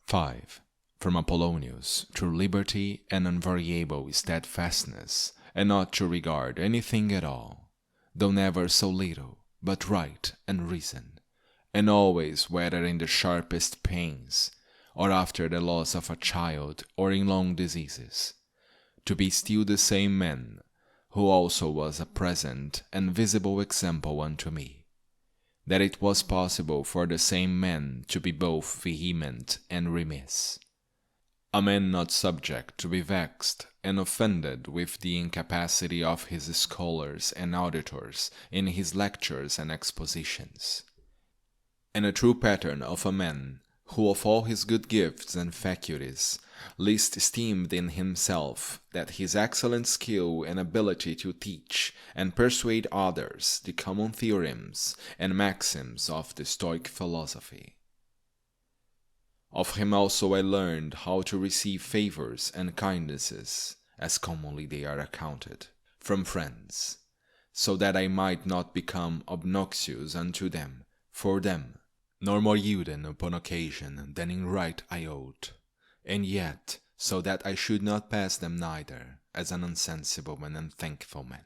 5. From Apollonius, true liberty and unvariable steadfastness, and not to regard anything at all, though never so little, but right and reason, and always whether in the sharpest pains, or after the loss of a child, or in long diseases, to be still the same man, who also was a present and visible example unto me, that it was possible for the same man to be both vehement and remiss, a man not subject to be vexed and offended with the incapacity of his scholars and auditors in his lectures and expositions, and a true pattern of a man who of all his good gifts and faculties least esteemed in himself that his excellent skill and ability to teach and persuade others the common theorems and maxims of the Stoic philosophy. Of him also I learned how to receive favours and kindnesses, as commonly they are accounted, from friends, so that I might not become obnoxious unto them, for them, nor more yielding upon occasion than in right I ought, and yet so that I should not pass them neither as an unsensible and unthankful man.